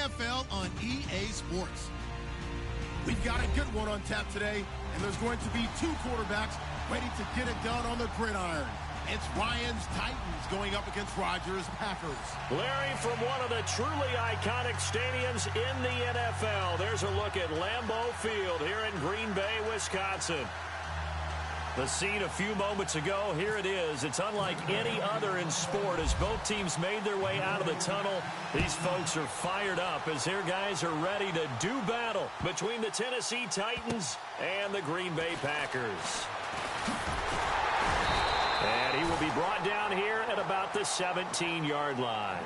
NFL on EA Sports. We've got a good one on tap today, and there's going to be two quarterbacks ready to get it done on the gridiron. It's Ryan's Titans going up against Rodgers' Packers. Larry, from one of the truly iconic stadiums in the NFL, there's a look at Lambeau Field here in Green Bay, Wisconsin. The scene a few moments ago, here it is. It's unlike any other in sport as both teams made their way out of the tunnel. These folks are fired up as their guys are ready to do battle between the Tennessee Titans and the Green Bay Packers. And he will be brought down here at about the 17-yard line.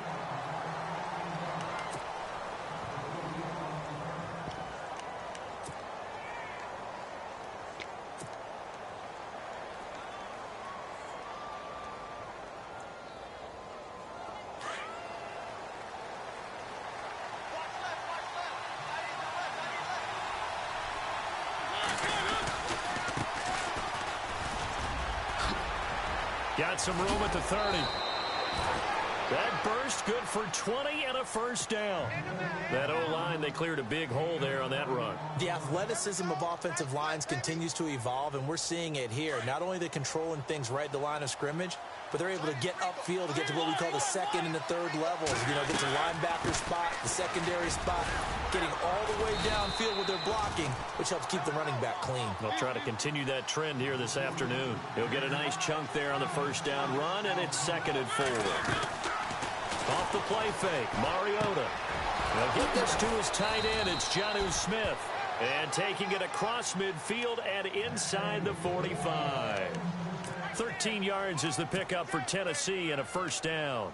Got some room at the 30. That burst good for 20 and a first down. That O-line, they cleared a big hole there on that run. The athleticism of offensive lines continues to evolve, and we're seeing it here. Not only are they controlling things right at the line of scrimmage, but they're able to get upfield to get to what we call the second and the third levels. You know, get the linebacker spot, the secondary spot, getting all the way downfield with their blocking, which helps keep the running back clean. They'll try to continue that trend here this afternoon. He'll get a nice chunk there on the first down run, and it's 2nd and 4. Off the play fake, Mariota. They'll get this to his tight end. It's Jonnu Smith. And taking it across midfield and inside the 45. 13 yards is the pickup for Tennessee and a first down.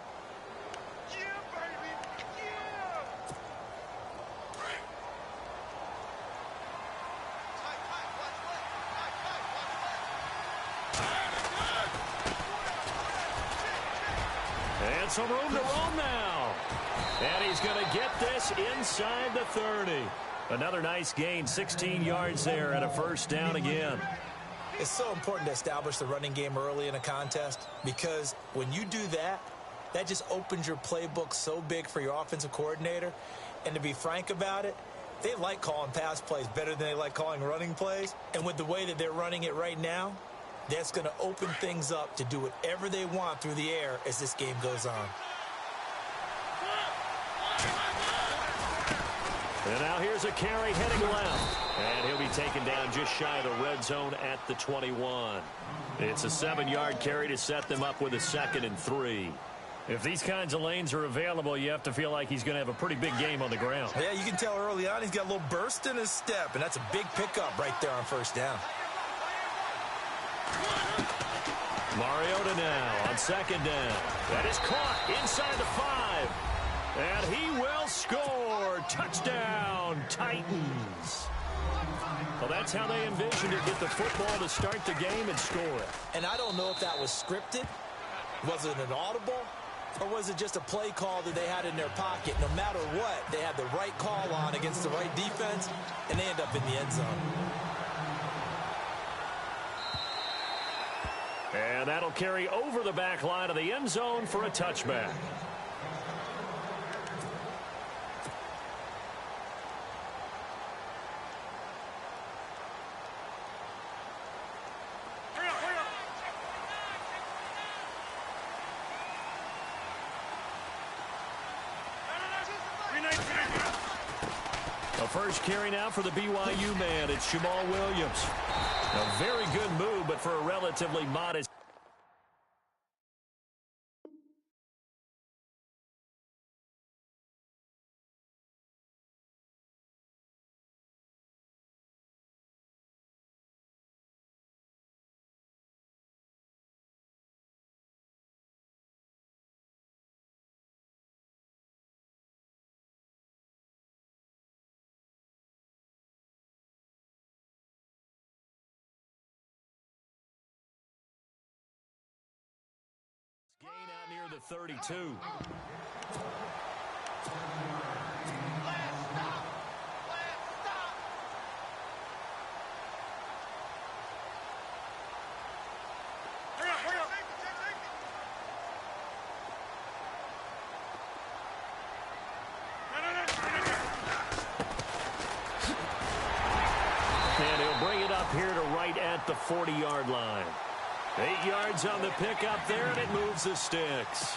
And some room to roam now. And he's going to get this inside the 30. Another nice gain, 16 yards there and a first down again. It's so important to establish the running game early in a contest because when you do that, that just opens your playbook so big for your offensive coordinator. And to be frank about it, they like calling pass plays better than they like calling running plays. And with the way that they're running it right now, that's going to open things up to do whatever they want through the air as this game goes on. And now here's a carry heading left. And he'll be taken down just shy of the red zone at the 21. It's a 7-yard carry to set them up with a 2nd and 3. If these kinds of lanes are available, you have to feel like he's going to have a pretty big game on the ground. Yeah, you can tell early on he's got a little burst in his step, and that's a big pickup right there on first down. Mariota now on 2nd down. That is caught inside the 5. And he will score. Touchdown, Titans. Well, that's how they envisioned it. Get the football to start the game and score it. And I don't know if that was scripted. Was it an audible? Or was it just a play call that they had in their pocket? No matter what, they had the right call on against the right defense, and they end up in the end zone. And that'll carry over the back line of the end zone for a touchback. First carry now for the BYU man. It's Jamal Williams. A very good move, but for a relatively modest. Gain out near the 32. right at the 40-yard line. 8 yards on the pickup there, and it moves the sticks.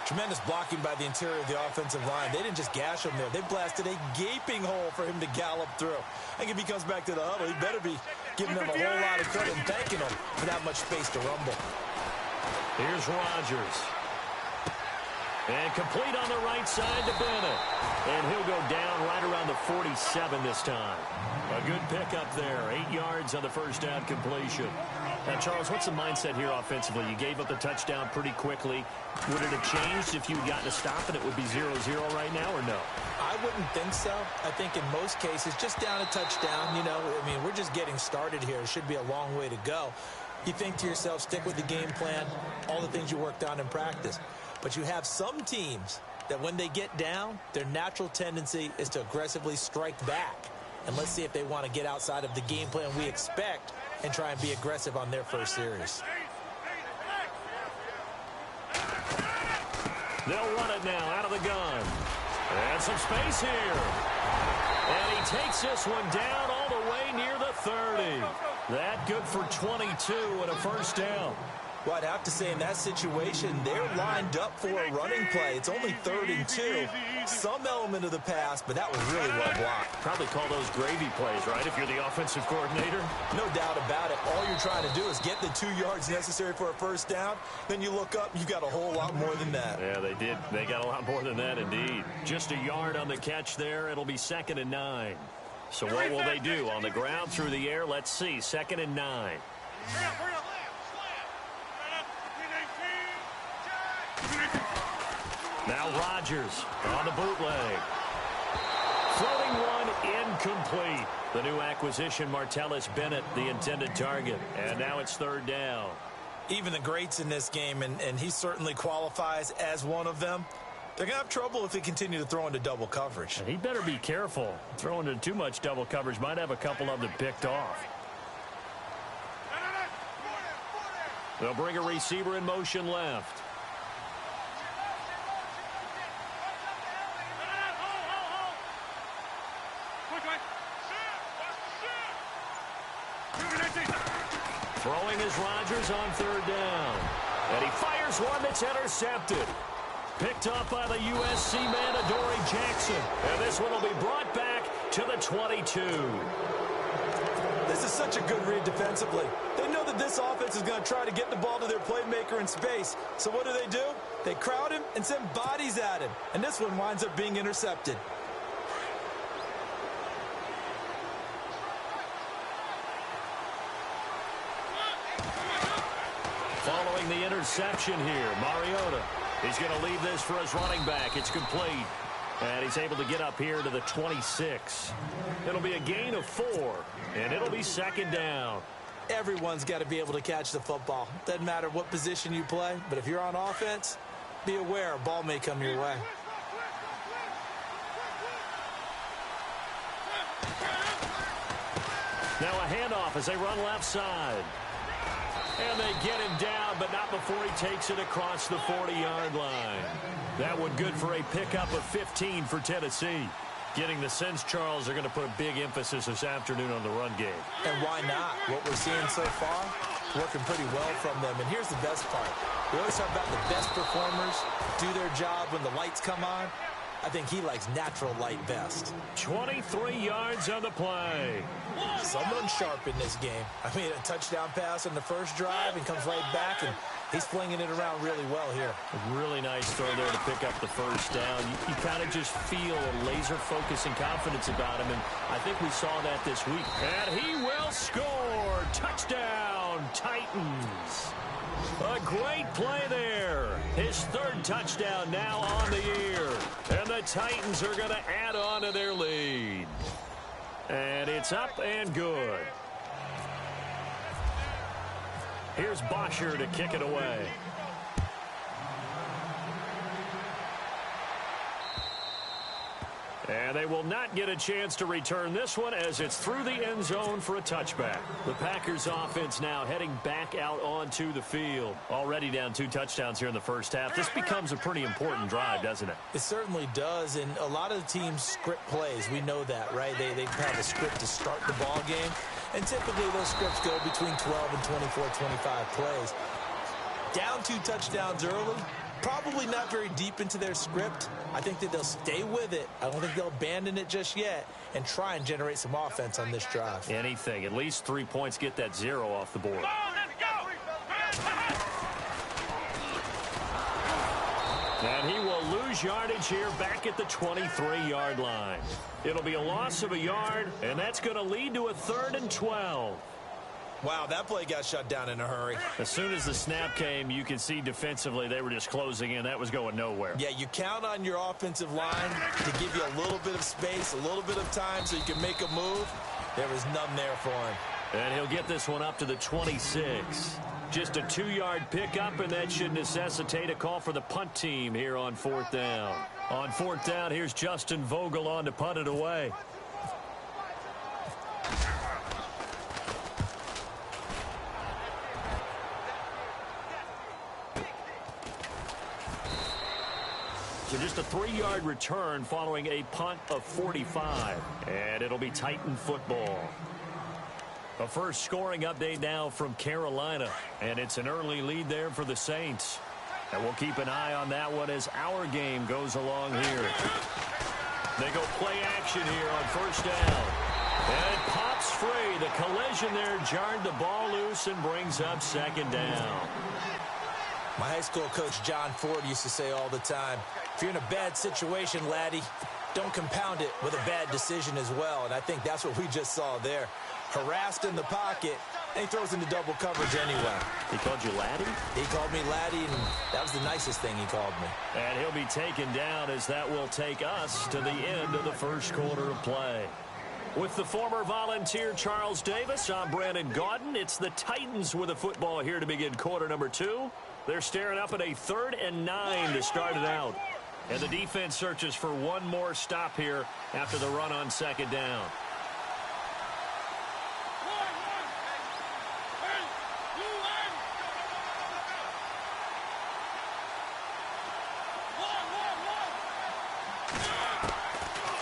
Tremendous blocking by the interior of the offensive line. They didn't just gash him there. They blasted a gaping hole for him to gallop through. I think if he comes back to the huddle, he better be giving them a whole lot of credit and thanking them for that much space to rumble. Here's Rodgers. And complete on the right side to Bennett. And he'll go down right around the 47 this time. A good pickup there. 8 yards on the first down completion. Now, Charles, what's the mindset here offensively? You gave up the touchdown pretty quickly. Would it have changed if you had gotten a stop and it would be 0-0 right now, or no? I wouldn't think so. I think in most cases, just down a touchdown, you know, I mean, we're just getting started here. It should be a long way to go. You think to yourself, stick with the game plan, all the things you worked on in practice. But you have some teams that when they get down, their natural tendency is to aggressively strike back. And let's see if they want to get outside of the game plan we expect and try and be aggressive on their first series. They'll run it now out of the gun. And some space here. And he takes this one down all the way near the 30. That good for 22 and a first down. Well, I'd have to say in that situation, they're lined up for a running play. It's only 3rd and 2. Some element of the pass, but that was really well blocked. Probably call those gravy plays, right, if you're the offensive coordinator? No doubt about it. All you're trying to do is get the 2 yards necessary for a first down. Then you look up, you've got a whole lot more than that. Yeah, they did. They got a lot more than that, indeed. Just a yard on the catch there. It'll be 2nd and 9. So what will they do? On the ground, through the air? Let's see. 2nd and 9. Now Rodgers on the bootleg. Floating one incomplete. The new acquisition, Martellus Bennett, the intended target. And now it's 3rd down. Even the greats in this game, and he certainly qualifies as one of them, they're going to have trouble if they continue to throw into double coverage. And he better be careful. Throwing into too much double coverage might have a couple of them picked off. They'll bring a receiver in motion left. Throwing is Rodgers on 3rd down. And he fires one that's intercepted. Picked up by the USC man, Adoree Jackson. And this one will be brought back to the 22. This is such a good read defensively. They know that this offense is going to try to get the ball to their playmaker in space. So what do? They crowd him and send bodies at him. And this one winds up being intercepted. Following the interception here, Mariota. He's going to leave this for his running back. It's complete. And he's able to get up here to the 26. It'll be a gain of 4, and it'll be 2nd down. Everyone's got to be able to catch the football. Doesn't matter what position you play, but if you're on offense, be aware a ball may come your way. Now a handoff as they run left side. And they get him down, but not before he takes it across the 40-yard line. That one good for a pickup of 15 for Tennessee. Getting the sense, Charles, they're going to put a big emphasis this afternoon on the run game. And why not? What we're seeing so far, working pretty well from them. And here's the best part. We always talk about the best performers do their job when the lights come on. I think he likes natural light best. 23 yards on the play. Someone sharp in this game. I mean, a touchdown pass on the first drive and comes right back, and he's flinging it around really well here. A really nice throw there to pick up the first down. You kind of just feel a laser focus and confidence about him, and I think we saw that this week. And he will score. Touchdown, Titans. A great play there. His 3rd touchdown now on the year. And the Titans are going to add on to their lead. And it's up and good. Here's Bosher to kick it away. And they will not get a chance to return this one as it's through the end zone for a touchback. The Packers offense now heading back out onto the field. Already down 2 touchdowns here in the first half. This becomes a pretty important drive, doesn't it? It certainly does, and a lot of the teams script plays. We know that, right? They have a script to start the ball game, and typically those scripts go between 12 and 24, 25 plays. Down 2 touchdowns early, probably not very deep into their script. I think that they'll stay with it. I don't think they'll abandon it just yet and try and generate some offense on this drive. Anything. At least 3 points, get that 0 off the board. And he will lose yardage here back at the 23-yard line. It'll be a loss of a yard, and that's going to lead to a 3rd and 12. Wow, that play got shut down in a hurry. As soon as the snap came, you can see defensively they were just closing in. That was going nowhere. Yeah, you count on your offensive line to give you a little bit of space, a little bit of time so you can make a move. There was none there for him. And he'll get this one up to the 26. Just a 2-yard pickup, and that should necessitate a call for the punt team here on 4th down. On 4th down, here's Justin Vogel on to punt it away. So just a 3-yard return following a punt of 45. And it'll be Titan football. A first scoring update now from Carolina. And it's an early lead there for the Saints. And we'll keep an eye on that one as our game goes along here. They go play action here on 1st down. And it pops free. The collision there jarred the ball loose and brings up 2nd down. My high school coach, John Ford, used to say all the time, if you're in a bad situation, laddie, don't compound it with a bad decision as well. And I think that's what we just saw there. Harassed in the pocket, and he throws into double coverage anyway. He called you laddie? He called me laddie, and that was the nicest thing he called me. And he'll be taken down as that will take us to the end of the first quarter of play. With the former Volunteer Charles Davis, I'm Brandon Gaudin. It's the Titans with the football here to begin quarter number 2. They're staring up at a 3rd and 9 to start it out. And the defense searches for one more stop here after the run on 2nd down.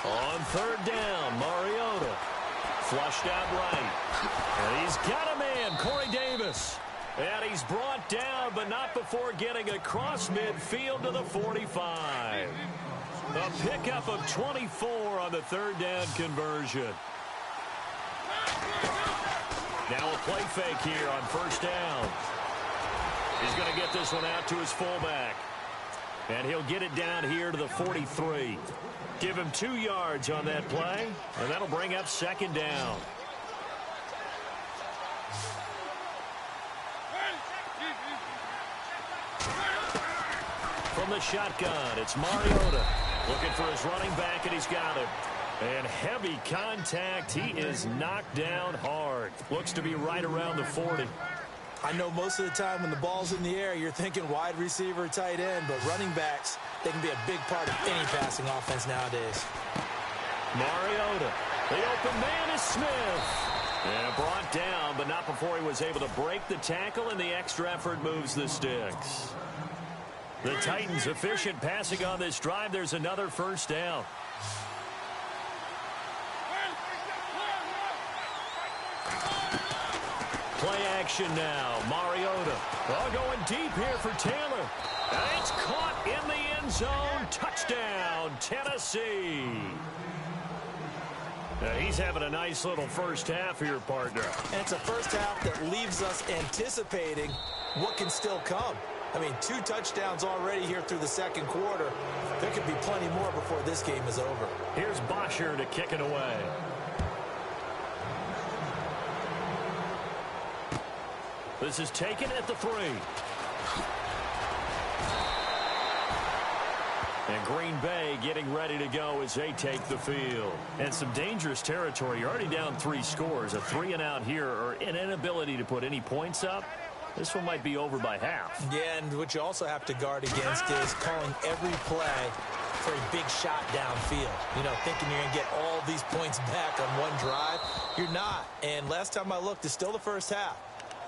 On 3rd down, Mariota flushed out right. And he's got a man, Corey Davis. And he's brought down, but not before getting across midfield to the 45. A pickup of 24 on the 3rd down conversion. Now a play fake here on 1st down. He's going to get this one out to his fullback. And he'll get it down here to the 43. Give him 2 yards on that play, and that'll bring up 2nd down. From the shotgun, it's Mariota looking for his running back, and he's got it. And heavy contact. He is knocked down hard. Looks to be right around the 40. I know most of the time when the ball's in the air, you're thinking wide receiver, tight end, but running backs, they can be a big part of any passing offense nowadays. Mariota. The open man is Smith. And brought down, but not before he was able to break the tackle, and the extra effort moves the sticks. The Titans efficient passing on this drive. There's another 1st down. Play action now. Mariota. Oh, going deep here for Taylor. And it's caught in the end zone. Touchdown, Tennessee. Now he's having a nice little first half here, partner. And it's a first half that leaves us anticipating what can still come. I mean, 2 touchdowns already here through the 2nd quarter. There could be plenty more before this game is over. Here's Bosher to kick it away. This is taken at the 3. And Green Bay getting ready to go as they take the field. And some dangerous territory. You're already down 3 scores. A 3-and-out here, or an inability to put any points up. This one might be over by half. Yeah, and what you also have to guard against is calling every play for a big shot downfield. You know, thinking you're going to get all these points back on one drive. You're not. And last time I looked, it's still the first half.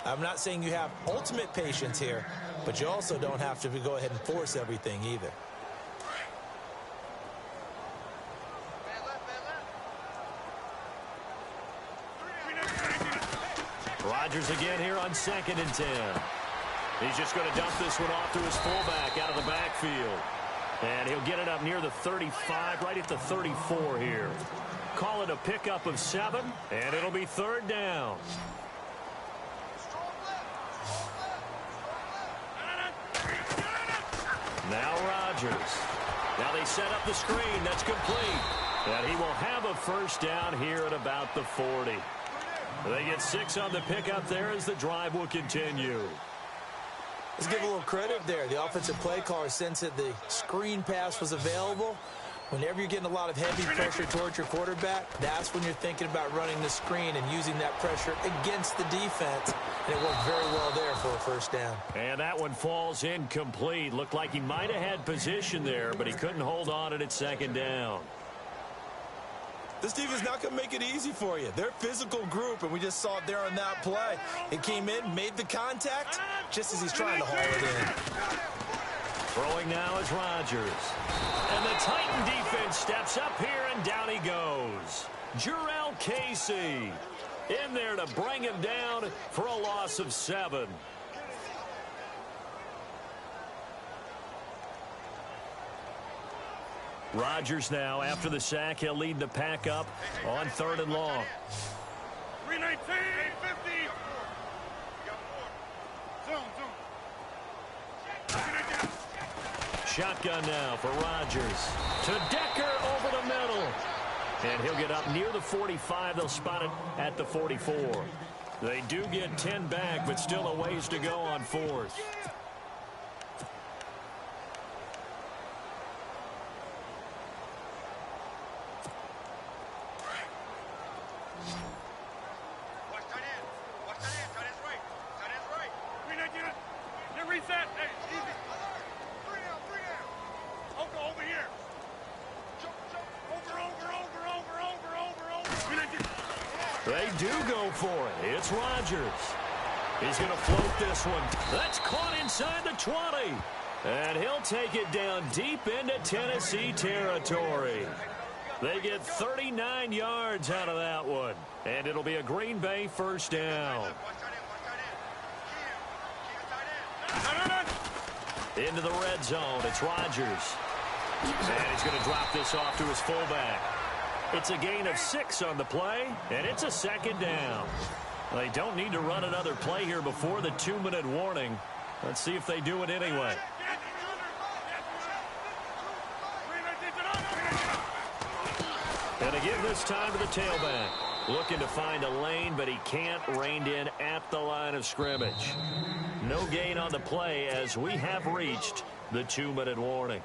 I'm not saying you have ultimate patience here, but you also don't have to go ahead and force everything either. Rodgers again here on 2nd and 10. He's just going to dump this one off to his fullback out of the backfield. And he'll get it up near the 35, right at the 34 here. Call it a pickup of 7, and it'll be 3rd down. Now Rodgers. Now they set up the screen. That's complete. And he will have a 1st down here at about the 40. They get 6 on the pickup there as the drive will continue. Let's give a little credit there. The offensive play caller sensed that the screen pass was available. Whenever you're getting a lot of heavy pressure towards your quarterback, that's when you're thinking about running the screen and using that pressure against the defense. And it worked very well there for a 1st down. And that one falls incomplete. Looked like he might have had position there, but he couldn't hold on it at 2nd down. This defense is not going to make it easy for you. They're a physical group, and we just saw it there on that play. It came in, made the contact, just as he's trying to haul it in. Throwing now is Rodgers. And the Titan defense steps up here, and down he goes. Jurrell Casey in there to bring him down for a loss of 7. Rodgers now, after the sack, he'll lead the pack up on 3rd and long. 319, 50. Shotgun now for Rodgers. To Decker over the middle. And he'll get up near the 45. They'll spot it at the 44. They do get 10 back, but still a ways to go on 4th. They do go for it. It's Rodgers. He's going to float this one. That's caught inside the 20. And he'll take it down deep into Tennessee territory. They get 39 yards out of that one. And it'll be a Green Bay 1st down. Into the red zone. It's Rodgers. And he's going to drop this off to his fullback. It's a gain of 6 on the play, and it's a 2nd down. They don't need to run another play here before the 2-minute warning. Let's see if they do it anyway. And to give this time to the tailback. Looking to find a lane, but he can't. Reined in at the line of scrimmage. No gain on the play as we have reached the 2-minute warning.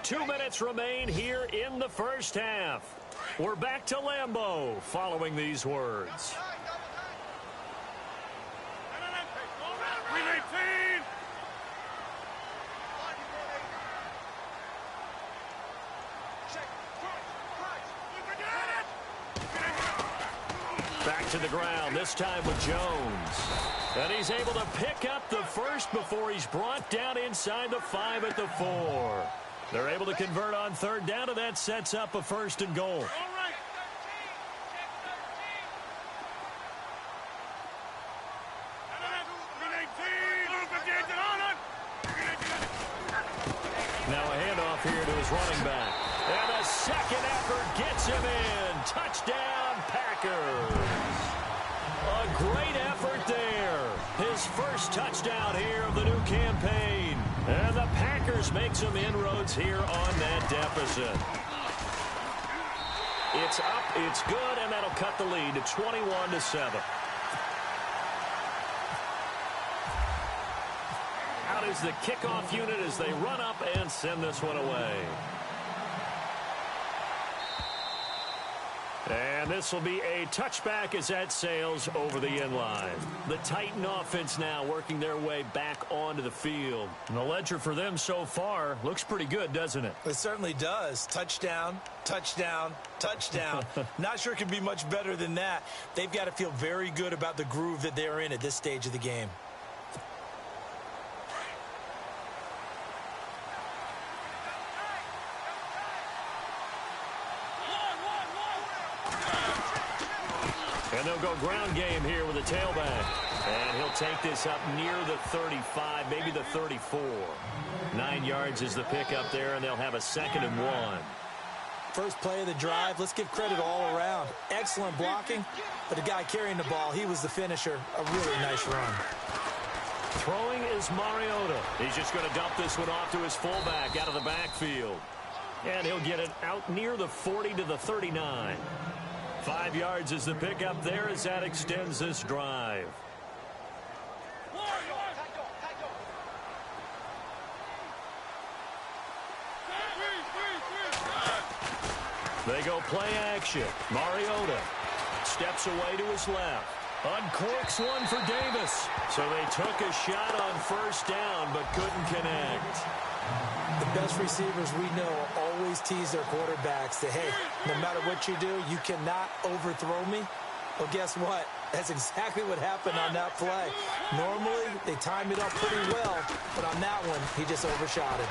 2 minutes remain here in the 1st half. We're back to Lambeau following these words. Back to the ground, this time with Jones. And he's able to pick up the 1st before he's brought down inside the 5 at the 4. They're able to convert on 3rd down, and that sets up a 1st and goal. Now a handoff here to his running back. And a second effort gets him in. Touchdown, Packers. A great effort there. His 1st touchdown here of the new campaign. And the Packers make some inroads here on that deficit. It's up, it's good, and that'll cut the lead to 21-7. Out is the kickoff unit as they run up and send this one away. And this will be a touchback as that sails over the end line. The Titan offense now working their way back onto the field. And the ledger for them so far looks pretty good, doesn't it? It certainly does. Touchdown, touchdown, touchdown. Not sure it could be much better than that. They've got to feel very good about the groove that they're in at this stage of the game. And they'll go ground game here with a tailback. And he'll take this up near the 35, maybe the 34. 9 yards is the pickup there, and they'll have a 2nd and 1. First play of the drive, let's give credit all around. Excellent blocking, but the guy carrying the ball, he was the finisher. A really nice run. Throwing is Mariota. He's just going to dump this one off to his fullback out of the backfield. And he'll get it out near the 40 to the 39. 5 yards is the pickup there as that extends this drive. They go play action. Mariota steps away to his left. Uncorks one for Davis. So they took a shot on first down but couldn't connect. The best receivers we know always tease their quarterbacks that, hey, no matter what you do, you cannot overthrow me. Well, guess what? That's exactly what happened on that play. Normally, they time it up pretty well, but on that one, he just overshot it.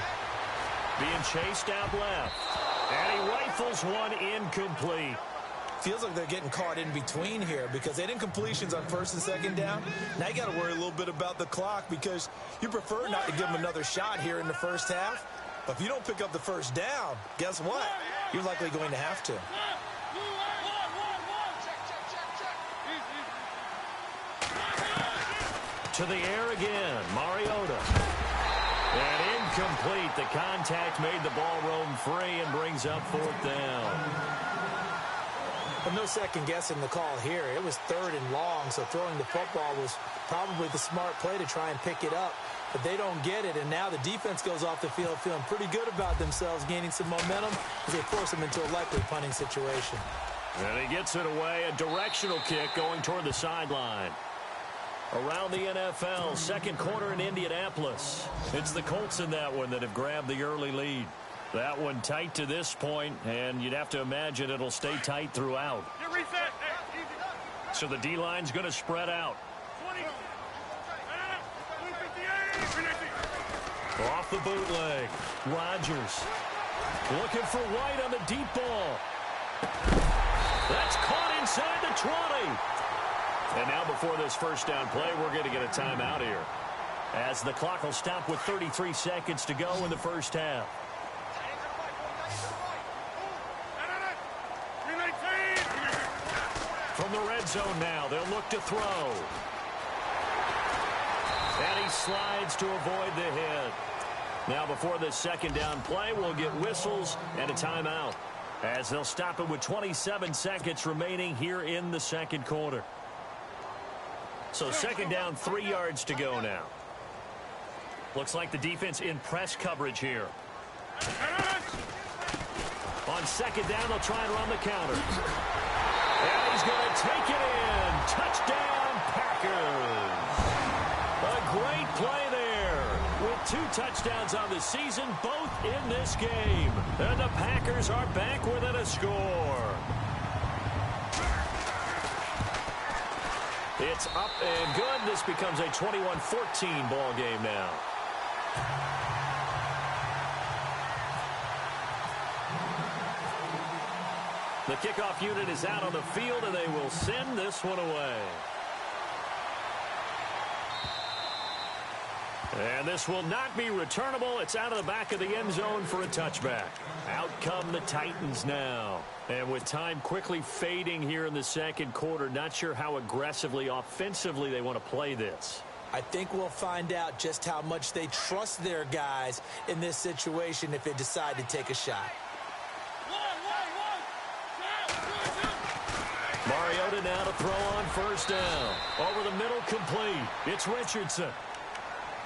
Being chased out left. And he rifles one incomplete. Feels like they're getting caught in between here because they didn't completions on first and second down. Now you got to worry a little bit about the clock because you prefer not to give them another shot here in the first half. But if you don't pick up the first down, guess what? You're likely going to have to. To the air again, Mariota. And incomplete. The contact made the ball roam free and brings up 4th down. But no second guessing the call here. It was 3rd and long, so throwing the football was probably the smart play to try and pick it up. But they don't get it, and now the defense goes off the field feeling pretty good about themselves, gaining some momentum as they force them into a likely punting situation. And he gets it away, a directional kick going toward the sideline. Around the NFL, 2nd quarter in Indianapolis. It's the Colts in that one that have grabbed the early lead. That one tight to this point, and you'd have to imagine it'll stay tight throughout. So the D-line's going to spread out. Off the bootleg, Rodgers looking for White on the deep ball. That's caught inside the 20. And now before this first down play, we're going to get a timeout here, as the clock will stop with 33 seconds to go in the first half. From the red zone now, they'll look to throw. And he slides to avoid the hit. Now before this second down play, we'll get whistles and a timeout, as they'll stop it with 27 seconds remaining here in the 2nd quarter. So 2nd down, 3 yards to go now. Looks like the defense in press coverage here. On 2nd down, they'll try and run the counter. And he's going to take it in. Touchdown, Packers. A great play there. With 2 touchdowns on the season, both in this game. And the Packers are back within a score. It's up and good. This becomes a 21-14 ball game now. The kickoff unit is out on the field, and they will send this one away. And this will not be returnable. It's out of the back of the end zone for a touchback. Out come the Titans now. And with time quickly fading here in the 2nd quarter, not sure how aggressively, offensively they want to play this. I think we'll find out just how much they trust their guys in this situation if they decide to take a shot. Mariota now to throw on first down. Over the middle, complete. It's Richardson.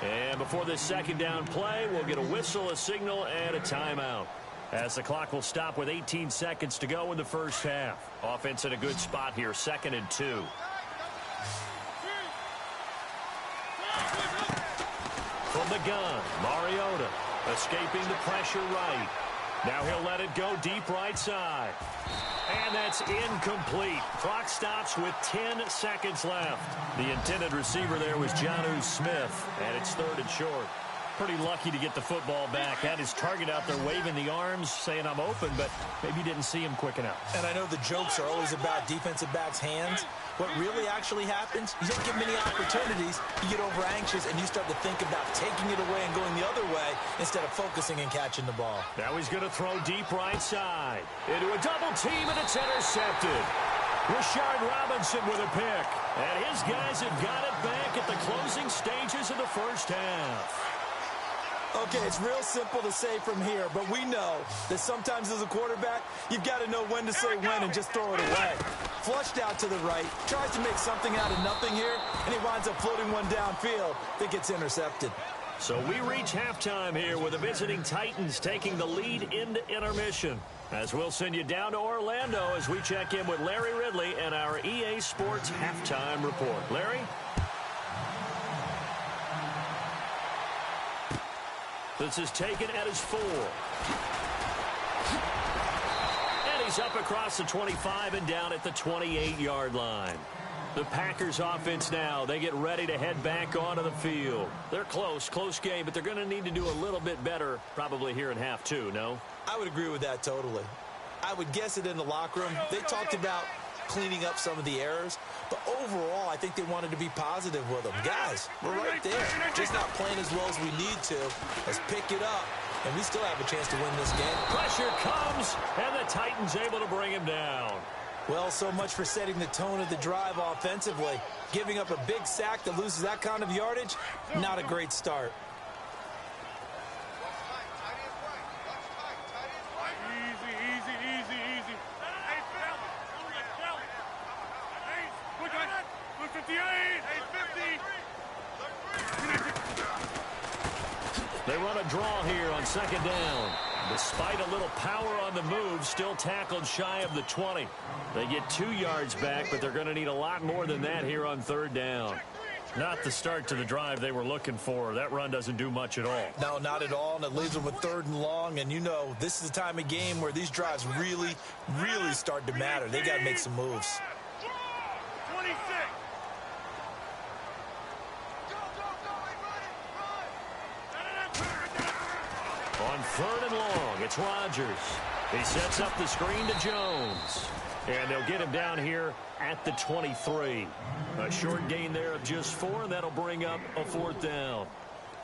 And before this second down play, we'll get a whistle, a signal, and a timeout. as the clock will stop with 18 seconds to go in the first half. Offense in a good spot here, 2nd and 2. From the gun, Mariota escaping the pressure right. Now he'll let it go deep right side. And that's incomplete. Clock stops with 10 seconds left. The intended receiver there was Jonnu Smith, and it's 3rd and short. Pretty lucky to get the football back. Had his target out there waving the arms, saying I'm open, but maybe didn't see him quick enough. And I know the jokes are always about defensive backs' hands. What really actually happens, you don't get many opportunities, you get over anxious, and you start to think about taking it away and going the other way instead of focusing and catching the ball. Now he's going to throw deep right side. Into a double team, and it's intercepted. Rashard Robinson with a pick. And his guys have got it back at the closing stages of the first half. Okay, it's real simple to say from here, but we know that sometimes as a quarterback, you've got to know when to say when and just throw it away. Flushed out to the right, tries to make something out of nothing here, and he winds up floating one downfield that gets intercepted. So we reach halftime here with the visiting Titans taking the lead into intermission. As we'll send you down to Orlando as we check in with Larry Ridley and our EA Sports Halftime Report. Larry? This is taken at his 4. And he's up across the 25 and down at the 28-yard line. The Packers offense now, they get ready to head back onto the field. They're close game, but they're going to need to do a little bit better probably here in half 2, no? I would agree with that totally. I would guess it in the locker room. They talked about cleaning up some of the errors, but overall, I think they wanted to be positive with them. Guys, we're right there. Just not playing as well as we need to. Let's pick it up, and we still have a chance to win this game. Pressure comes, and the Titans able to bring him down. Well, so much for setting the tone of the drive offensively. Giving up a big sack that loses that kind of yardage, not a great start. They run a draw here on 2nd down. Despite a little power on the move, still tackled shy of the 20. They get 2 yards back, but they're going to need a lot more than that here on 3rd down. Not the start to the drive they were looking for. That run doesn't do much at all. No, not at all, and it leaves them with 3rd and long. And you know, this is the time of game where these drives really start to matter. They got to make some moves. 26. On 3rd and long, it's Rodgers. He sets up the screen to Jones. And they'll get him down here at the 23. A short gain there of just 4, and that'll bring up a 4th down.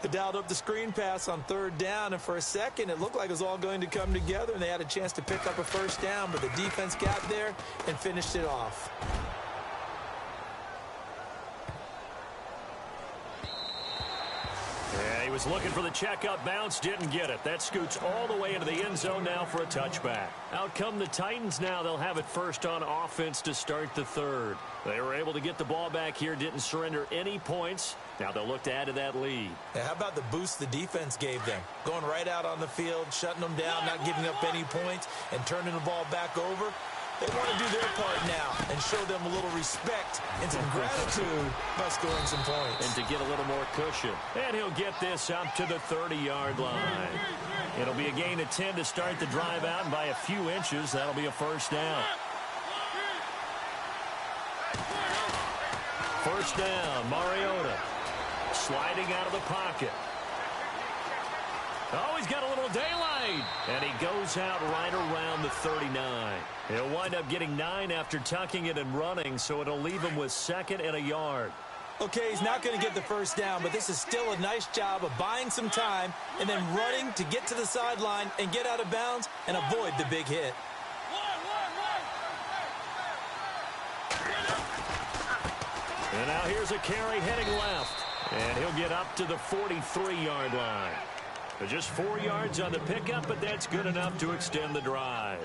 They dialed up the screen pass on 3rd down, and for a second, it looked like it was all going to come together, and they had a chance to pick up a 1st down, but the defense got there and finished it off. Yeah, he was looking for the checkup bounce, didn't get it. That scoots all the way into the end zone now for a touchback. Out come the Titans now. They'll have it first on offense to start the 3rd. They were able to get the ball back here, didn't surrender any points. Now they'll look to add to that lead. Yeah, how about the boost the defense gave them? Going right out on the field, shutting them down, not giving up any points, and turning the ball back over. They want to do their part now and show them a little respect and some gratitude by scoring some points. And to get a little more cushion. And he'll get this up to the 30-yard line. It'll be a gain of 10 to start the drive out, and by a few inches, that'll be a 1st down. 1st down, Mariota. Sliding out of the pocket. Oh, he's got a little daylight. And he goes out right around the 39. He'll wind up getting 9 after tucking it and running, so it'll leave him with 2nd and a yard. Okay, he's not going to get the 1st down, but this is still a nice job of buying some time and then running to get to the sideline and get out of bounds and avoid the big hit. And now here's a carry heading left. And he'll get up to the 43-yard line. Just 4 yards on the pickup, but that's good enough to extend the drive.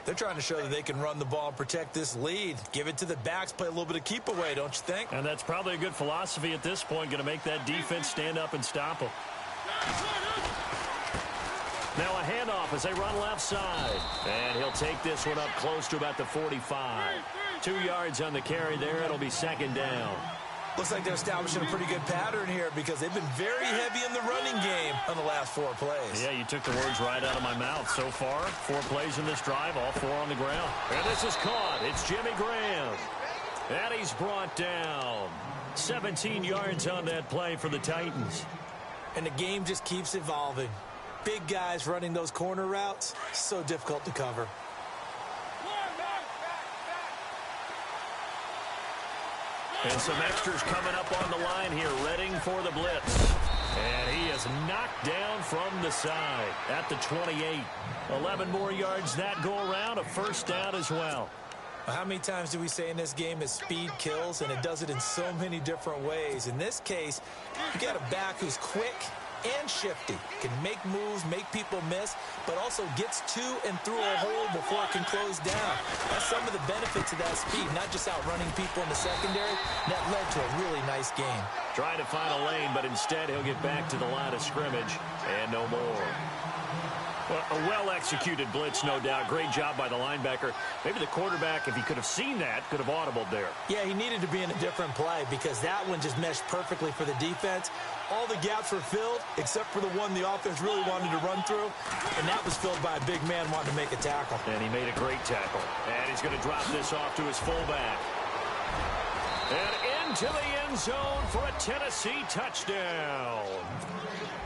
They're trying to show that they can run the ball and protect this lead. Give it to the backs, play a little bit of keep away, don't you think? And that's probably a good philosophy at this point, going to make that defense stand up and stop them. Now a handoff as they run left side. And he'll take this one up close to about the 45. 2 yards on the carry there. It'll be second down. Looks like they're establishing a pretty good pattern here because they've been very heavy in the running game on the last 4 plays. Yeah, you took the words right out of my mouth. So far, 4 plays in this drive, all 4 on the ground. And this is caught. It's Jimmy Graham. And he's brought down. 17 yards on that play for the Titans. And the game just keeps evolving. Big guys running those corner routes, so difficult to cover. And some extras coming up on the line here, readying for the blitz. And he is knocked down from the side at the 28. 11 more yards that go around, a first down as well. How many times do we say in this game that speed kills, and it does it in so many different ways? In this case, you got a back who's quick and shifty, can make moves, make people miss, but also gets to and through a hole before it can close down. That's some of the benefits of that speed, not just outrunning people in the secondary. That led to a really nice game. Trying to find a lane, but instead he'll get back to the line of scrimmage and no more. Well, a well-executed blitz, no doubt. Great job by the linebacker. Maybe the quarterback, if he could have seen that, could have audibled there. Yeah, he needed to be in a different play because that one just meshed perfectly for the defense. All the gaps were filled except for the one the offense really wanted to run through, and that was filled by a big man wanting to make a tackle. And he made a great tackle. And he's going to drop this off to his fullback. And into the end zone for a Tennessee touchdown.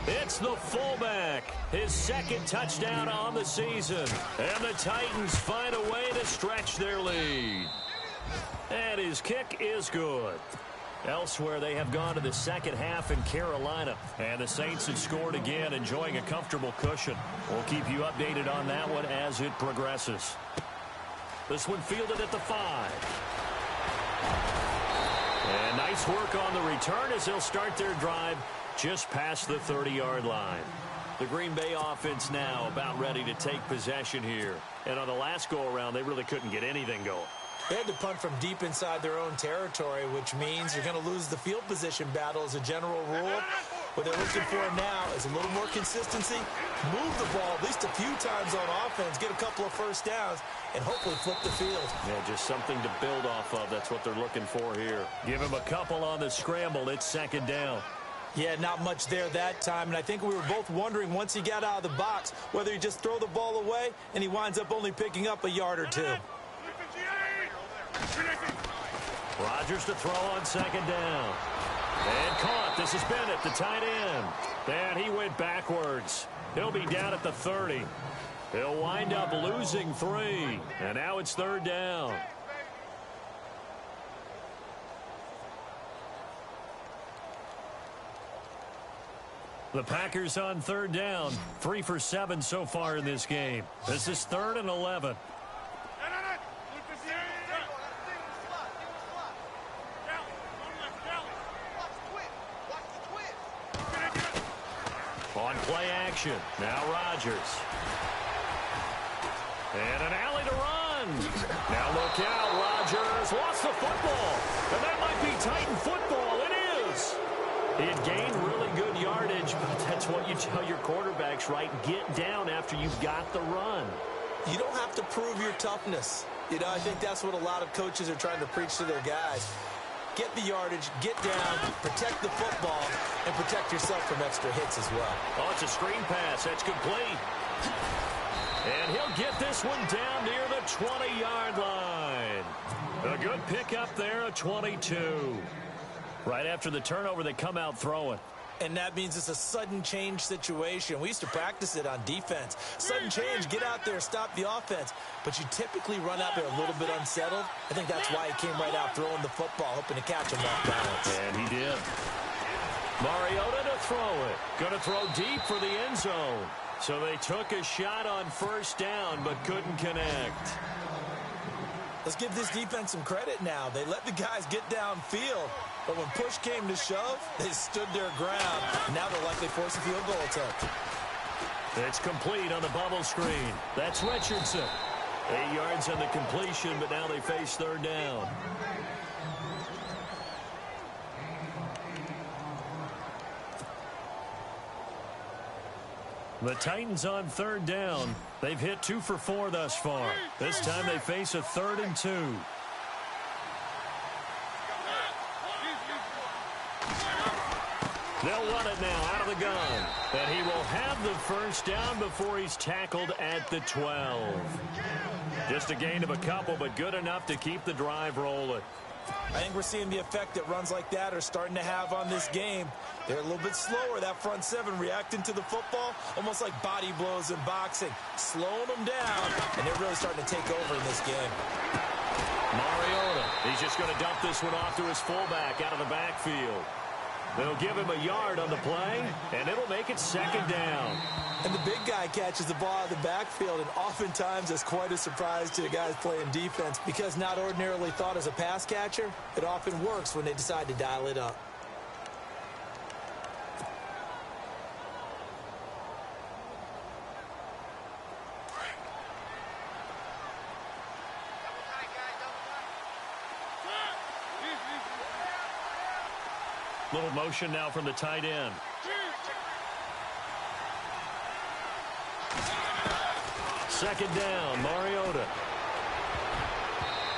It's the fullback, his second touchdown on the season. And the Titans find a way to stretch their lead. And his kick is good. Elsewhere, they have gone to the second half in Carolina. And the Saints have scored again, enjoying a comfortable cushion. We'll keep you updated on that one as it progresses. This one fielded at the 5. And nice work on the return as they'll start their drive just past the 30-yard line. The Green Bay offense now about ready to take possession here. And on the last go-around, they really couldn't get anything going. They had to punt from deep inside their own territory, which means you're going to lose the field position battle as a general rule. What they're looking for now is a little more consistency, move the ball at least a few times on offense, get a couple of first downs, and hopefully flip the field. Yeah, just something to build off of. That's what they're looking for here. Give him a couple on the scramble. It's second down. Yeah, not much there that time, and I think we were both wondering once he got out of the box whether he just throw the ball away and he winds up only picking up a yard or two. Rodgers to throw on second down. And caught. This is Bennett, the tight end. And he went backwards. He'll be down at the 30. He'll wind up losing 3. And now it's third down. The Packers on third down. 3 for 7 so far in this game. This is 3rd and 11. On play action. Now Rodgers. And an alley to run. Now look out. Rodgers lost the football. And that might be Titan football. It is. He had gained really good yardage, but that's what you tell your quarterbacks, right? Get down after you've got the run. You don't have to prove your toughness. You know, I think that's what a lot of coaches are trying to preach to their guys. Get the yardage, get down, protect the football, and protect yourself from extra hits as well. Oh, it's a screen pass. That's complete. And he'll get this one down near the 20-yard line. A good pickup there, a 22. Right after the turnover, they come out throwing. And that means it's a sudden change situation. We used to practice it on defense. Sudden change, get out there, stop the offense. But you typically run out there a little bit unsettled. I think that's why he came right out throwing the football, hoping to catch him off balance. And he did. Mariota to throw it. Going to throw deep for the end zone. So they took a shot on first down, but couldn't connect. Let's give this defense some credit now. They let the guys get downfield. But when push came to shove, they stood their ground. Now they'll likely force a field goal attempt. It's complete on the bubble screen. That's Richardson. 8 yards on the completion, but now they face third down. The Titans on third down. They've hit 2 for 4 thus far. This time they face a 3rd and 2. They'll run it now out of the gun. And he will have the first down before he's tackled at the 12. Just a gain of a couple, but good enough to keep the drive rolling. I think we're seeing the effect that runs like that are starting to have on this game. They're a little bit slower, that front seven, reacting to the football, almost like body blows in boxing, slowing them down, and they're really starting to take over in this game. Mariota, he's just going to dump this one off to his fullback out of the backfield. They'll give him a yard on the play, and it'll make it 2nd down. And the big guy catches the ball out of the backfield, and oftentimes it's quite a surprise to the guys playing defense because not ordinarily thought as a pass catcher, it often works when they decide to dial it up. Little motion now from the tight end. Second down, Mariota.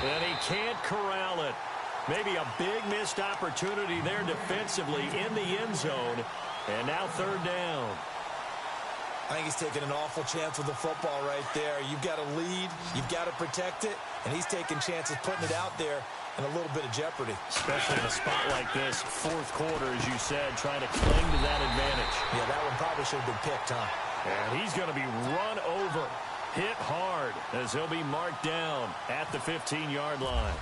And he can't corral it. Maybe a big missed opportunity there defensively in the end zone. And now 3rd down. I think he's taking an awful chance with the football right there. You've got to lead, you've got to protect it, and he's taking chances putting it out there in a little bit of jeopardy. Especially in a spot like this, 4th quarter, as you said, trying to cling to that advantage. Yeah, that one probably should have been picked, huh? And he's going to be run over, hit hard, as he'll be marked down at the 15-yard line.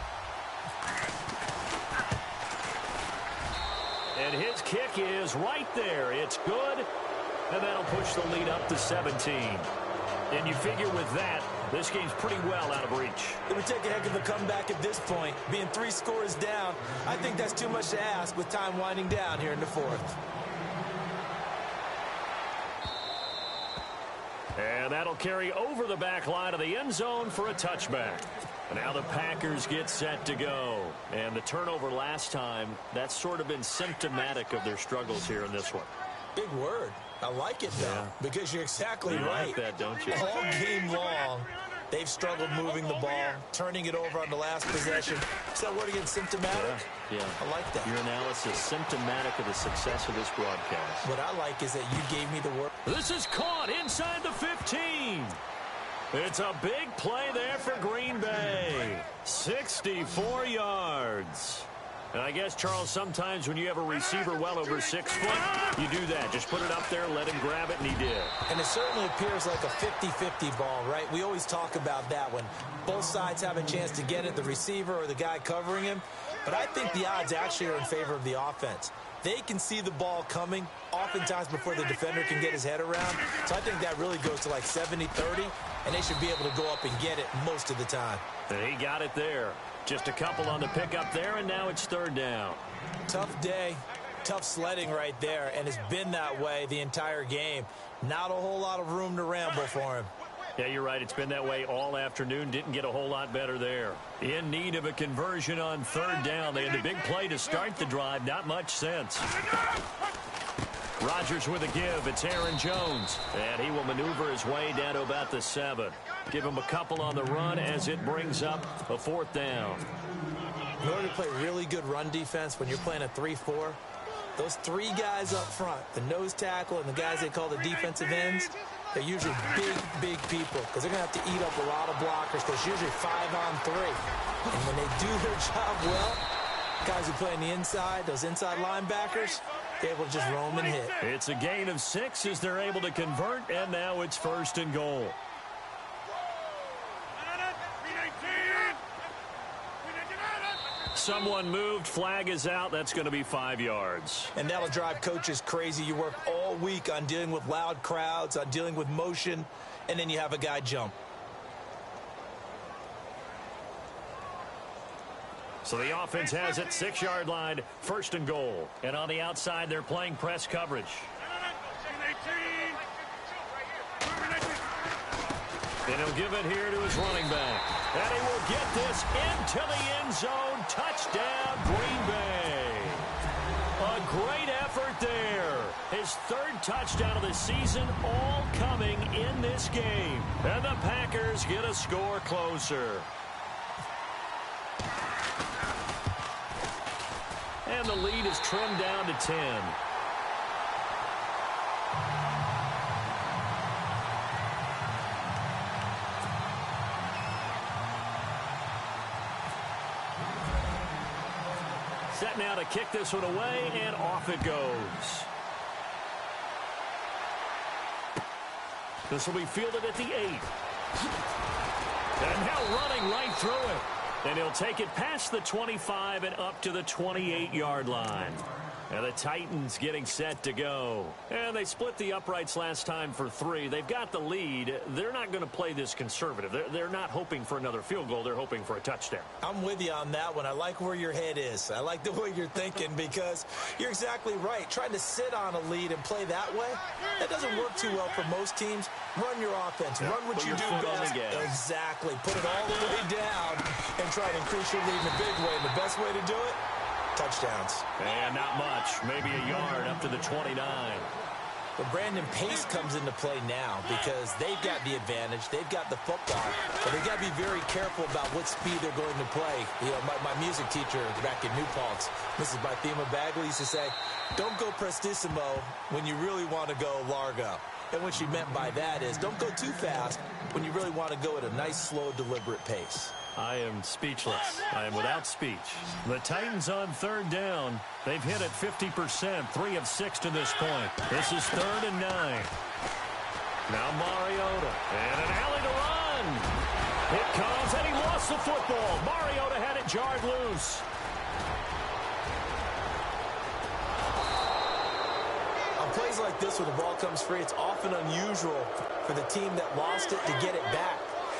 And his kick is right there. It's good, and that'll push the lead up to 17. And you figure with that, this game's pretty well out of reach. It would take a heck of a comeback at this point. Being 3 scores down, I think that's too much to ask with time winding down here in the 4th. And that'll carry over the back line of the end zone for a touchback. And now the Packers get set to go. And the turnover last time, that's sort of been symptomatic of their struggles here in this one. Big word. I like it, though, because you're exactly right. You like that, don't you? All game long, they've struggled moving the ball, turning it over on the last possession. Is that word again, symptomatic? Yeah. I like that. Your analysis, symptomatic of the success of this broadcast. What I like is that you gave me the word. This is caught inside the 15. It's a big play there for Green Bay. 64 yards. And I guess, Charles, sometimes when you have a receiver well over 6 foot, you do that. Just put it up there, let him grab it, and he did. And it certainly appears like a 50-50 ball, right? We always talk about that when both sides have a chance to get it, the receiver or the guy covering him. But I think the odds actually are in favor of the offense. They can see the ball coming oftentimes before the defender can get his head around. So I think that really goes to like 70-30, and they should be able to go up and get it most of the time. And he got it there. Just a couple on the pickup there, and now it's 3rd down. Tough day, tough sledding right there, and it's been that way the entire game. Not a whole lot of room to ramble for him. Yeah, you're right. It's been that way all afternoon. Didn't get a whole lot better there. In need of a conversion on 3rd down. They had the big play to start the drive. Not much sense. Rodgers with a give. It's Aaron Jones. And he will maneuver his way down to about the 7. Give him a couple on the run as it brings up a 4th down. In order to play really good run defense when you're playing a 3-4, those 3 guys up front, the nose tackle and the guys they call the defensive ends, they're usually big people because they're going to have to eat up a lot of blockers because usually 5-on-3. And when they do their job well, guys who play on the inside, those inside linebackers, they're able to just roam and hit. It's a gain of 6 as they're able to convert, and now it's 1st and goal. Someone moved. Flag is out. That's going to be 5 yards. And that'll drive coaches crazy. You work all week on dealing with loud crowds, on dealing with motion, and then you have a guy jump. So the offense has it, 6-yard line, 1st and goal. And on the outside, they're playing press coverage. And he'll give it here to his running back. And he will get this into the end zone. Touchdown, Green Bay. A great effort there. His third touchdown of the season, all coming in this game. And the Packers get a score closer. And the lead is trimmed down to 10. Set now to kick this one away, and off it goes. This will be fielded at the 8. And now running right through it. And he'll take it past the 25 and up to the 28-yard line. And the Titans getting set to go. And they split the uprights last time for 3. They've got the lead. They're not going to play this conservative. They're not hoping for another field goal. They're hoping for a touchdown. I'm with you on that one. I like where your head is. I like the way you're thinking because you're exactly right. Trying to sit on a lead and play that way, that doesn't work too well for most teams. Run your offense. Run what you do best. Exactly. Put it all the way down and try to increase your lead in a big way. And the best way to do it, touchdowns. And not much. Maybe a yard up to the 29. But Brandon, pace comes into play now because they've got the advantage. They've got the football. But they've got to be very careful about what speed they're going to play. You know, my music teacher back in New Paltz, Mrs. Bythema Bagley, used to say, don't go prestissimo when you really want to go largo. And what she meant by that is don't go too fast when you really want to go at a nice, slow, deliberate pace. I am speechless. I am without speech. The Titans on third down. They've hit it 50%, 3 of 6 to this point. This is 3rd and 9. Now Mariota, and an alley to run. It comes, and he lost the football. Mariota had it jarred loose. On plays like this where the ball comes free, it's often unusual for the team that lost it to get it back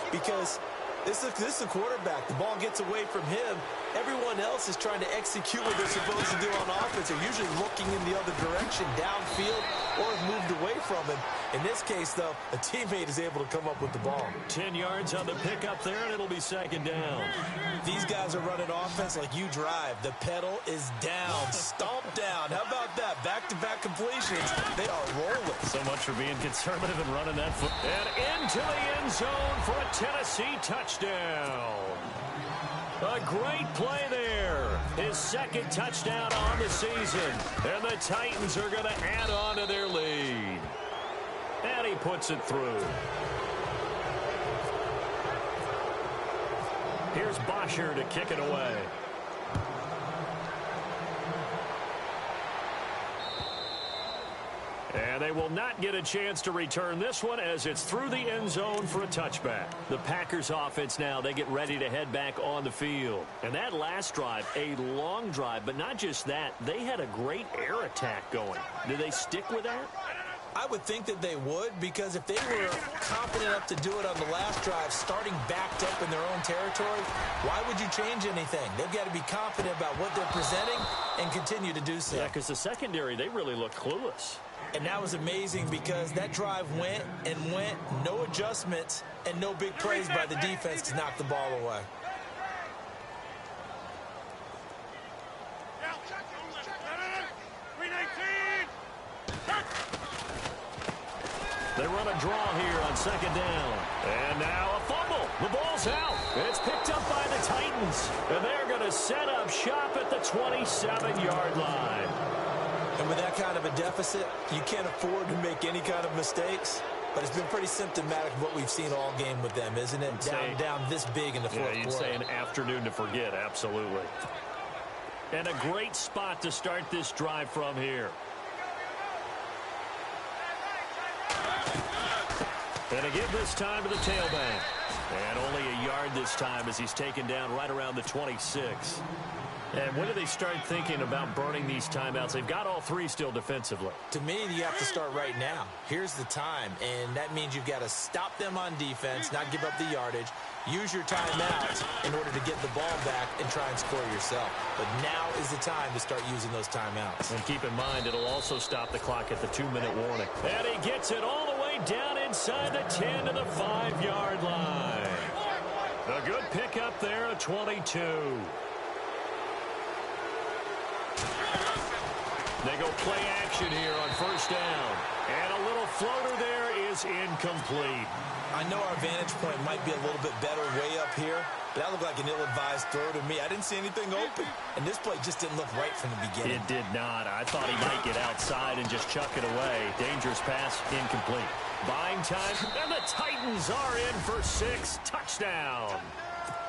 because this is a quarterback. The ball gets away from him. Everyone else is trying to execute what they're supposed to do on offense. They're usually looking in the other direction, downfield, or have moved away from him. In this case, though, a teammate is able to come up with the ball. 10 yards on the pickup there, and it'll be 2nd down. These guys are running offense like you drive. The pedal is down, stomped down. How about that? Back-to-back completions. They are rolling. So much for being conservative and running that foot. And into the end zone for a Tennessee touchdown. A great play there. His 2nd touchdown on the season. And the Titans are going to add on to their lead. And he puts it through. Here's Bosher to kick it away. And they will not get a chance to return this one as it's through the end zone for a touchback. The Packers offense now, they get ready to head back on the field. And that last drive, a long drive, but not just that, they had a great air attack going. Do they stick with that? I would think that they would because if they were confident enough to do it on the last drive, starting backed up in their own territory, why would you change anything? They've got to be confident about what they're presenting and continue to do so. Yeah, because the secondary, they really look clueless. And that was amazing because that drive went and went, no adjustments, and no big plays by the defense to knock the ball away. They run a draw here on 2nd down. And now a fumble. The ball's out. It's picked up by the Titans. And they're going to set up shop at the 27-yard line. And with that kind of a deficit, you can't afford to make any kind of mistakes. But it's been pretty symptomatic of what we've seen all game with them, isn't it? Down this big in the fourth quarter. Yeah, you'd say an afternoon to forget, absolutely. And a great spot to start this drive from here. And again this time to the tailback. And only a yard this time as he's taken down right around the 26. And when do they start thinking about burning these timeouts? They've got all 3 still defensively. To me, you have to start right now. Here's the time, and that means you've got to stop them on defense, not give up the yardage, use your timeouts in order to get the ball back and try and score yourself. But now is the time to start using those timeouts. And keep in mind, it'll also stop the clock at the 2-minute warning. And he gets it all the way down inside the 10 to the 5-yard line. A good pickup there, a 22. They go play action here on first down. And a little floater there is incomplete. I know our vantage point might be a little bit better way up here, but that looked like an ill-advised throw to me. I didn't see anything open, and this play just didn't look right from the beginning. It did not. I thought he might get outside and just chuck it away. Dangerous pass, incomplete. Buying time, and the Titans are in for 6. Touchdown.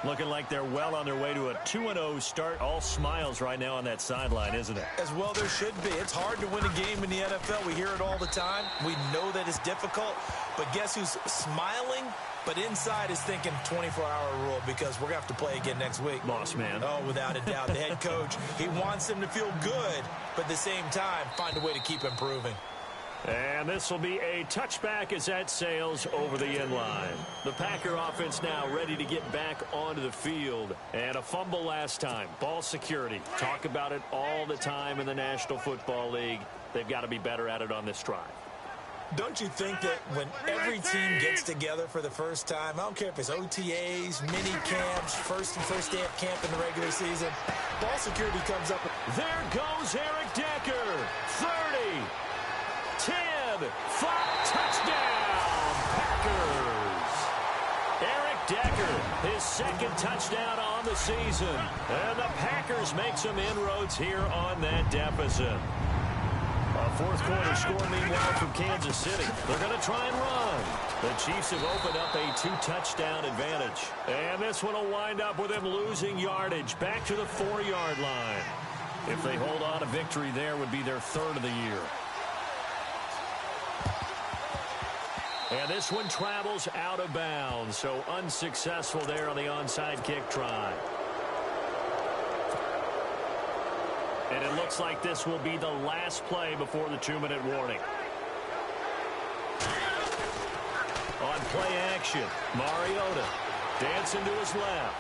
Looking like they're well on their way to a 2-0 start. All smiles right now on that sideline, isn't it? As well there should be. It's hard to win a game in the NFL. We hear it all the time. We know that it's difficult. But guess who's smiling? But inside is thinking 24-hour rule because we're going to have to play again next week. Boss man. Oh, without a doubt. The head coach, he wants them to feel good, but at the same time, find a way to keep improving. And this will be a touchback as that sails over the end line. The Packer offense now ready to get back onto the field. And a fumble last time. Ball security. Talk about it all the time in the National Football League. They've got to be better at it on this drive. Don't you think that when every team gets together for the first time, I don't care if it's OTAs, mini camps, first day of camp in the regular season, ball security comes up. There goes Eric Decker. 30. 10, 5, touchdown, Packers. Eric Decker, his second touchdown on the season. And the Packers make some inroads here on that deficit. A fourth quarter score, meanwhile, from Kansas City. They're going to try and run. The Chiefs have opened up a 2-touchdown advantage. And this one will wind up with them losing yardage back to the 4-yard line. If they hold on, a victory there would be their 3rd of the year. And this one travels out of bounds, so unsuccessful there on the onside kick try. And it looks like this will be the last play before the 2-minute warning. On play action, Mariota dancing to his left.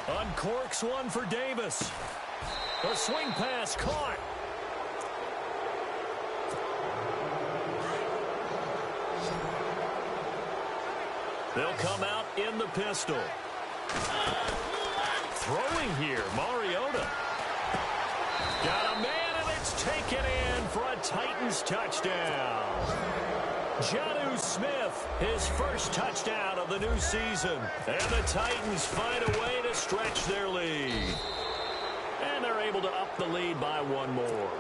Uncorks one for Davis. A swing pass caught. They'll come out in the pistol. Throwing here, Mariota. Got a man, and it's taken in for a Titans touchdown. Jonnu Smith, his first touchdown of the new season. And the Titans find a way to stretch their lead. And they're able to up the lead by one more.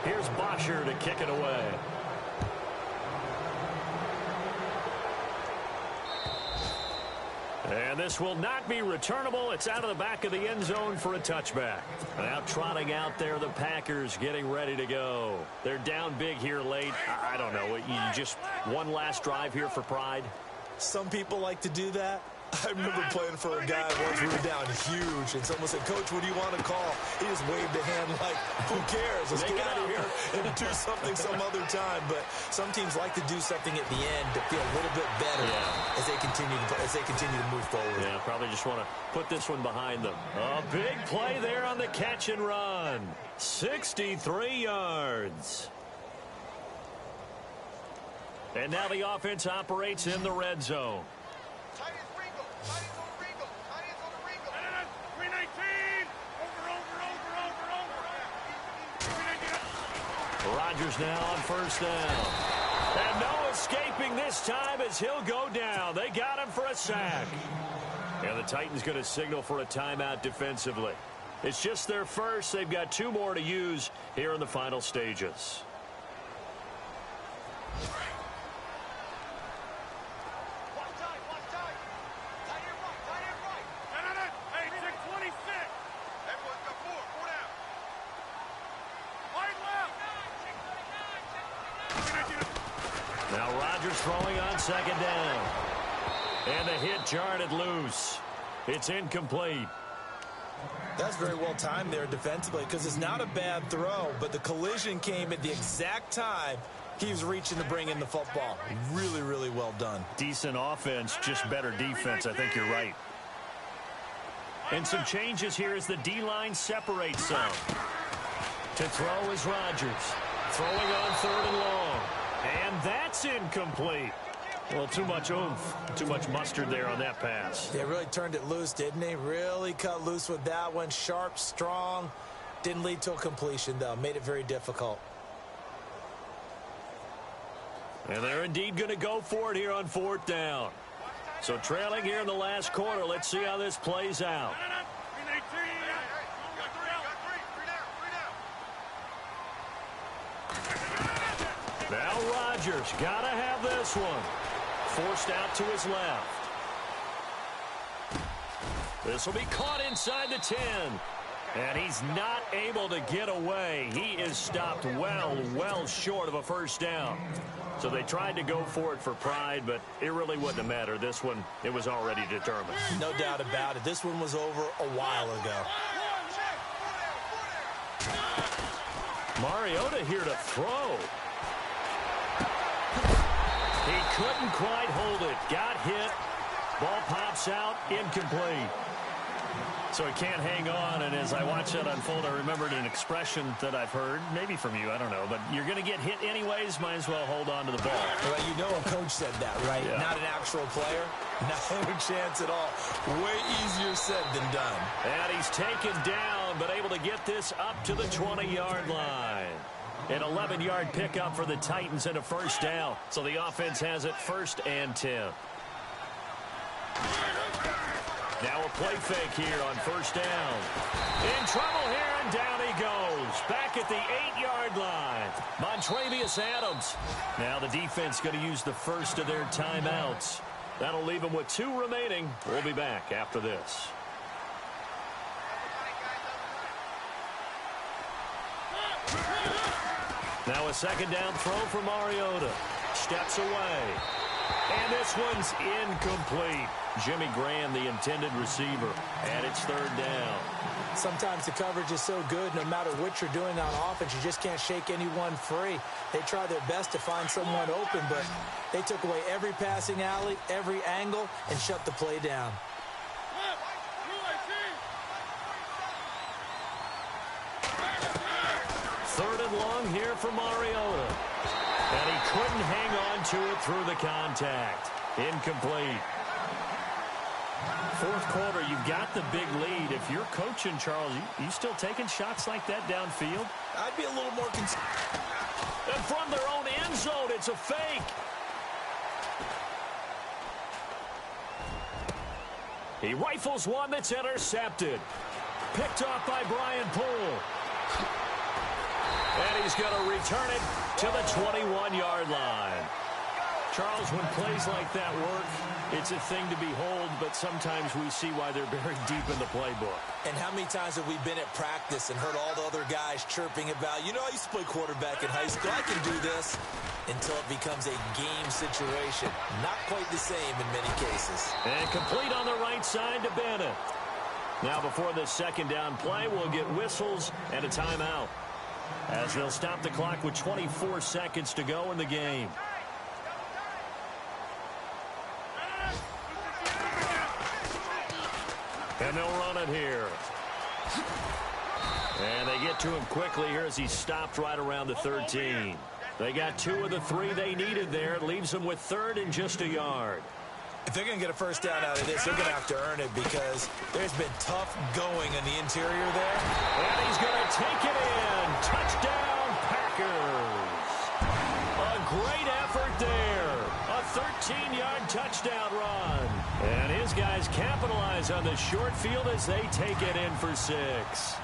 Here's Bosher to kick it away. And this will not be returnable. It's out of the back of the end zone for a touchback. Now trotting out there, the Packers getting ready to go. They're down big here late. I don't know. You just one last drive here for pride? Some people like to do that. I remember playing for a guy once we were down huge, and someone said, "Coach, what do you want to call?" He just waved a hand like, who cares? Let's get out of here and do something some other time. But some teams like to do something at the end to feel a little bit better as they continue to move forward. Yeah, probably just want to put this one behind them. A big play there on the catch and run. 63 yards. And now the offense operates in the red zone. Rodgers now on first down. And no escaping this time as he'll go down. They got him for a sack. And the Titans going to signal for a timeout defensively. It's just their first. They've got 2 more to use here in the final stages. Now Rodgers throwing on second down. And the hit jarred it loose. It's incomplete. That's very well timed there defensively because it's not a bad throw, but the collision came at the exact time he was reaching to bring in the football. Really, really well done. Decent offense, just better defense. I think you're right. And some changes here as the D-line separates some. To throw is Rodgers. Throwing on 3rd and long. And that's incomplete. Well, too much oomph, too much mustard there on that pass. They really turned it loose, didn't he? Really cut loose with that one. Sharp, strong. Didn't lead to a completion, though. Made it very difficult. And they're indeed going to go for it here on 4th down. So trailing here in the last quarter. Let's see how this plays out. Now Rodgers got to have this one. Forced out to his left. This will be caught inside the 10. And he's not able to get away. He is stopped well short of a first down. So they tried to go for it for pride, but it really wouldn't have mattered. This one, it was already determined. No doubt about it. This one was over a while ago. Mariota here to throw. He couldn't quite hold it. Got hit. Ball pops out. Incomplete. So he can't hang on, and as I watch that unfold, I remembered an expression that I've heard, maybe from you, I don't know, but you're going to get hit anyways, might as well hold on to the ball. Well, you know a coach said that, right? Yeah. Not an actual player. Not a chance at all. Way easier said than done. And he's taken down, but able to get this up to the 20-yard line. An 11-yard pickup for the Titans and a first down. So the offense has it 1st and 10. Now a play fake here on 1st down. In trouble here, and down he goes. Back at the 8-yard line. Montrevious Adams. Now the defense going to use the first of their timeouts. That'll leave them with 2 remaining. We'll be back after this. Now a 2nd down throw for Mariota. Steps away. And this one's incomplete. Jimmy Graham, the intended receiver, and it's 3rd down. Sometimes the coverage is so good, no matter what you're doing on offense, you just can't shake anyone free. They try their best to find someone open, but they took away every passing alley, every angle, and shut the play down. Third and long here for Mariota. And he couldn't hang on to it through the contact. Incomplete. 4th quarter, you've got the big lead. If you're coaching, Charles, you still taking shots like that downfield? I'd be a little more concerned. And from their own end zone, it's a fake. He rifles one that's intercepted. Picked off by Brian Poole. And he's going to return it to the 21-yard line. Charles, when plays like that work, it's a thing to behold, but sometimes we see why they're buried deep in the playbook. And how many times have we been at practice and heard all the other guys chirping about, you know, I used to play quarterback in high school, I can do this, until it becomes a game situation. Not quite the same in many cases. And complete on the right side to Bennett. Now before this 2nd down play, we'll get whistles and a timeout, as they'll stop the clock with 24 seconds to go in the game. And they'll run it here. And they get to him quickly here as he stopped right around the 13. They got 2 of the 3 they needed there. It leaves them with 3rd and just a yard. If they're going to get a first down out of this, they're going to have to earn it because there's been tough going in the interior there. And he's going to take it in. Touchdown, Packers. A great effort there. A 13-yard touchdown run. And his guys capitalize on the short field as they take it in for 6.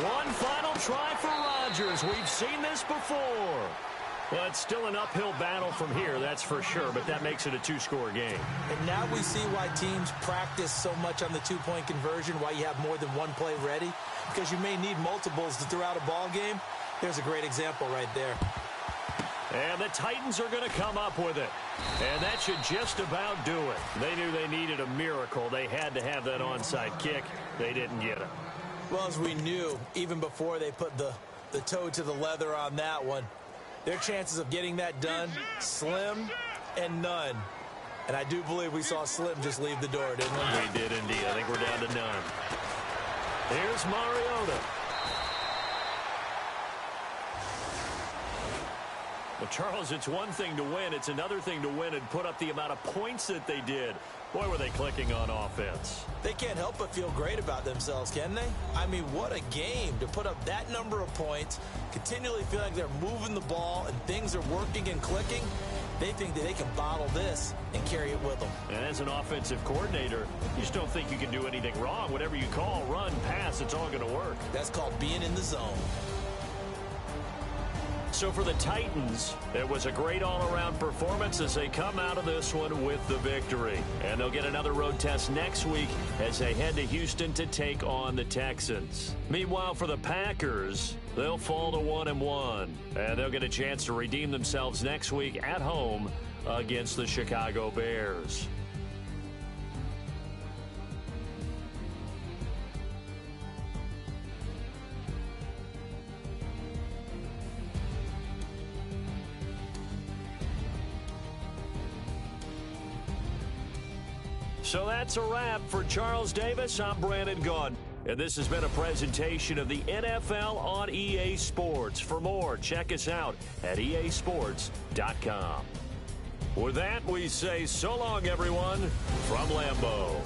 One final try for Rodgers. We've seen this before. Well, it's still an uphill battle from here, that's for sure, but that makes it a 2-score game. And now we see why teams practice so much on the 2-point conversion, why you have more than one play ready, because you may need multiples to throw out a ball game. There's a great example right there. And the Titans are going to come up with it. And that should just about do it. They knew they needed a miracle. They had to have that onside kick. They didn't get it. Well, as we knew, even before they put the toe to the leather on that one, their chances of getting that done, slim and none. And I do believe we saw Slim just leave the door, didn't we? We did indeed. I think we're down to none. Here's Mariota. Well, Charles, it's one thing to win. It's another thing to win and put up the amount of points that they did. Boy, were they clicking on offense. They can't help but feel great about themselves, can they? I mean, what a game to put up that number of points, continually feel like they're moving the ball and things are working and clicking. They think that they can bottle this and carry it with them. And as an offensive coordinator, you just don't think you can do anything wrong. Whatever you call, run, pass, it's all going to work. That's called being in the zone. So for the Titans, it was a great all-around performance as they come out of this one with the victory. And they'll get another road test next week as they head to Houston to take on the Texans. Meanwhile, for the Packers, they'll fall to 1-1. And they'll get a chance to redeem themselves next week at home against the Chicago Bears. So that's a wrap. For Charles Davis, I'm Brandon Gaudin. And this has been a presentation of the NFL on EA Sports. For more, check us out at easports.com. With that, we say so long, everyone, from Lambeau.